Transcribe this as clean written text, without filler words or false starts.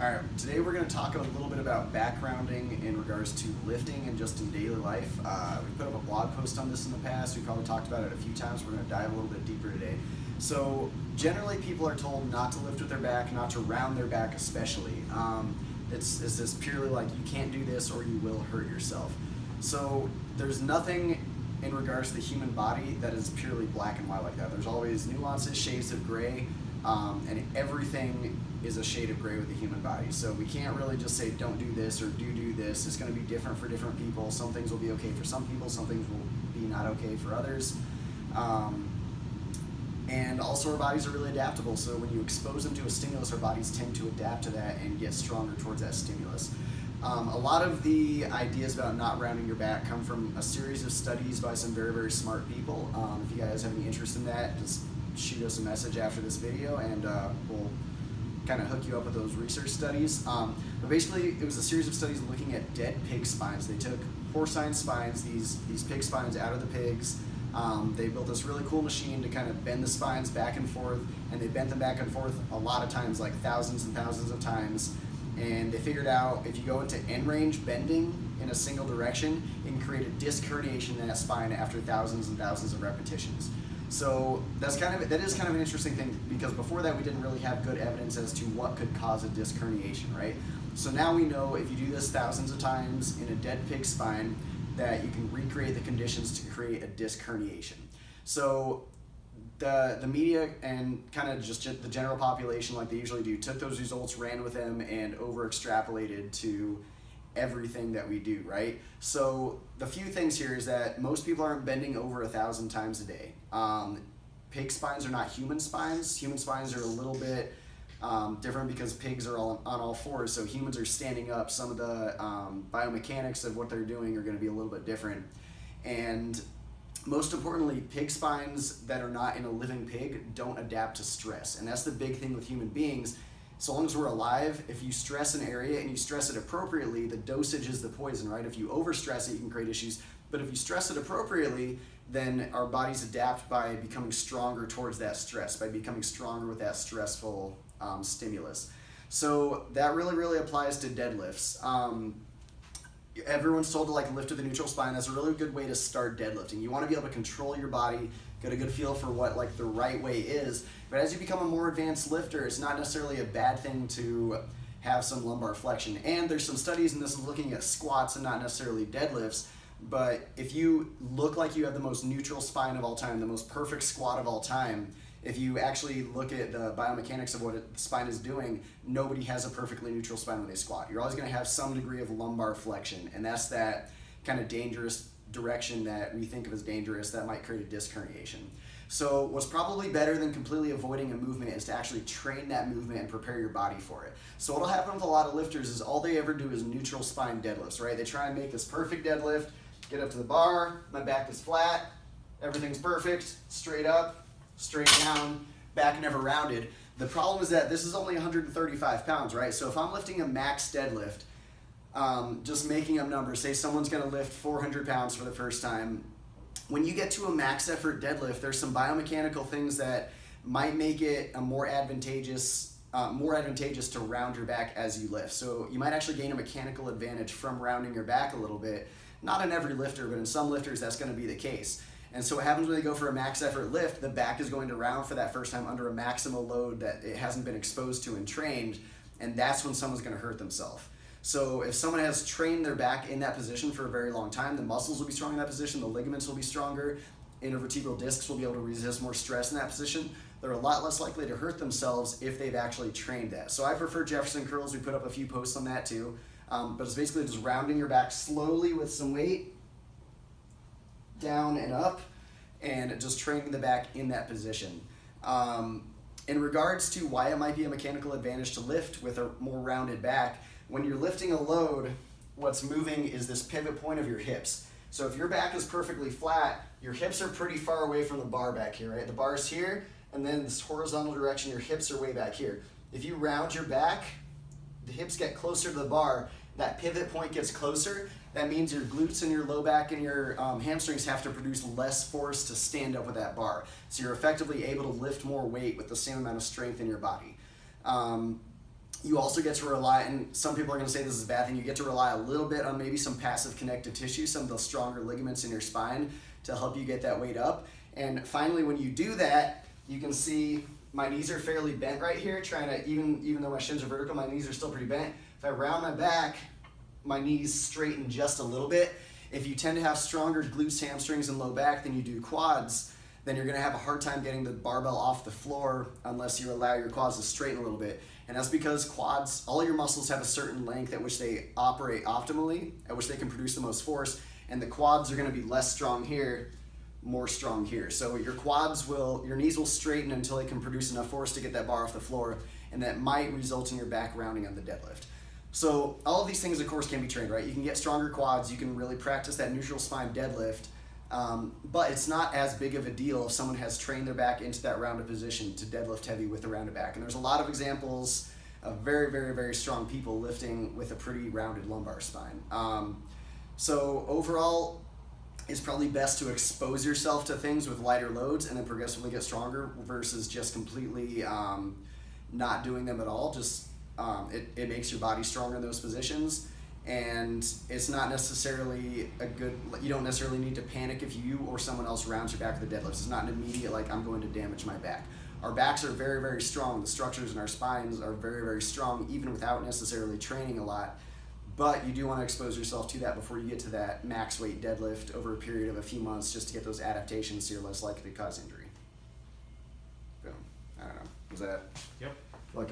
All right, today we're going to talk a little bit about backgrounding in regards to lifting and just in daily life. We put up a blog post on this in the past. We probably talked about it a few times. We're going to dive a little bit deeper today. So generally people are told not to lift with their back, not to round their back especially. It's this purely like you can't do this or you will hurt yourself. So there's nothing in regards to the human body that is purely black and white like that. There's always nuances, shades of gray, and everything is a shade of gray with the human body. So we can't really just say don't do this or do this. It's going to be different for different people. Some things will be okay for some people, some things will be not okay for others. And also our bodies are really adaptable, so when you expose them to a stimulus, our bodies tend to adapt to that and get stronger towards that stimulus. A lot of the ideas about not rounding your back come from a series of studies by some very, very smart people. If you guys have any interest in that, just shoot us a message after this video and we'll kind of hook you up with those research studies. But basically, it was a series of studies looking at dead pig spines. They took porcine spines, these pig spines out of the pigs. They built this really cool machine to kind of bend the spines back and forth, and they bent them back and forth a lot of times, like thousands and thousands of times. And they figured out if you go into end range bending in a single direction, it can create a disc herniation in that spine after thousands and thousands of repetitions. So that is kind of an interesting thing, because before that we didn't really have good evidence as to what could cause a disc herniation, right? So now we know if you do this thousands of times in a dead pig spine, that you can recreate the conditions to create a disc herniation. So the media and kind of just the general population, like they usually do, took those results, ran with them, and over extrapolated to everything that we do, right? So the few things here is that most people aren't bending over 1,000 times a day. Pig spines are not human spines. Human spines are a little bit different because pigs are on all fours, so humans are standing up. Some of the biomechanics of what they're doing are going to be a little bit different. And most importantly, pig spines that are not in a living pig don't adapt to stress. And that's the big thing with human beings. So long as we're alive, if you stress an area and you stress it appropriately, the dosage is the poison, right? If you overstress it, you can create issues. But if you stress it appropriately, then our bodies adapt by becoming stronger towards that stress, by becoming stronger with that stressful stimulus. So that really applies to deadlifts. Everyone's told to lift with a neutral spine. That's a really good way to start deadlifting. You want to be able to control your body, get a good feel for what the right way is. But as you become a more advanced lifter, it's not necessarily a bad thing to have some lumbar flexion. And there's some studies, and this is looking at squats and not necessarily deadlifts. But if you look like you have the most neutral spine of all time, the most perfect squat of all time, if you actually look at the biomechanics of what the spine is doing, nobody has a perfectly neutral spine when they squat. You're always going to have some degree of lumbar flexion, and that's that kind of dangerous direction that we think of as dangerous that might create a disc herniation. So what's probably better than completely avoiding a movement is to actually train that movement and prepare your body for it. So what'll happen with a lot of lifters is all they ever do is neutral spine deadlifts, right? They try and make this perfect deadlift, get up to the bar, my back is flat, everything's perfect, straight up, straight down, back never rounded. The problem is that this is only 135 pounds, right? So if I'm lifting a max deadlift, just making up numbers, say someone's gonna lift 400 pounds for the first time. When you get to a max effort deadlift, there's some biomechanical things that might make it a more advantageous to round your back as you lift. So you might actually gain a mechanical advantage from rounding your back a little bit. Not in every lifter, but in some lifters that's gonna be the case. And so what happens when they go for a max effort lift, the back is going to round for that first time under a maximal load that it hasn't been exposed to and trained, and that's when someone's going to hurt themselves. So if someone has trained their back in that position for a very long time, the muscles will be strong in that position, the ligaments will be stronger, intervertebral discs will be able to resist more stress in that position. They're a lot less likely to hurt themselves if they've actually trained that. So I prefer Jefferson curls. We put up a few posts on that too. But it's basically just rounding your back slowly with some weight, down and up, and just training the back in that position. In regards to why it might be a mechanical advantage to lift with a more rounded back, when you're lifting a load, what's moving is this pivot point of your hips. So if your back is perfectly flat, your hips are pretty far away from the bar back here, right? The bar's here, and then this horizontal direction, your hips are way back here. If you round your back, the hips get closer to the bar, that pivot point gets closer. That means your glutes and your low back and your hamstrings have to produce less force to stand up with that bar. So you're effectively able to lift more weight with the same amount of strength in your body. You also get to rely, and some people are going to say this is a bad thing, you get to rely a little bit on maybe some passive connective tissue, some of the stronger ligaments in your spine to help you get that weight up. And finally, when you do that, you can see my knees are fairly bent right here, trying to, even though my shins are vertical, my knees are still pretty bent. If I round my back, my knees straighten just a little bit. If you tend to have stronger glutes, hamstrings, and low back than you do quads, then you're going to have a hard time getting the barbell off the floor unless you allow your quads to straighten a little bit. And that's because quads, all your muscles have a certain length at which they operate optimally, at which they can produce the most force, and the quads are going to be less strong here, more strong here. So your knees will straighten until they can produce enough force to get that bar off the floor, and that might result in your back rounding on the deadlift. So all of these things, of course, can be trained, right? You can get stronger quads, you can really practice that neutral spine deadlift, but it's not as big of a deal if someone has trained their back into that rounded position to deadlift heavy with a rounded back. And there's a lot of examples of very, very, very strong people lifting with a pretty rounded lumbar spine. So overall, it's probably best to expose yourself to things with lighter loads and then progressively get stronger versus just completely not doing them at all. It makes your body stronger in those positions, and it's not necessarily you don't necessarily need to panic if you or someone else rounds your back with the deadlifts. It's not an immediate, like, I'm going to damage my back. Our backs are very, very strong. The structures in our spines are very, very strong, even without necessarily training a lot. But you do want to expose yourself to that before you get to that max weight deadlift over a period of a few months, just to get those adaptations so you're less likely to cause injury. Boom. I don't know. Was that? Yep. Like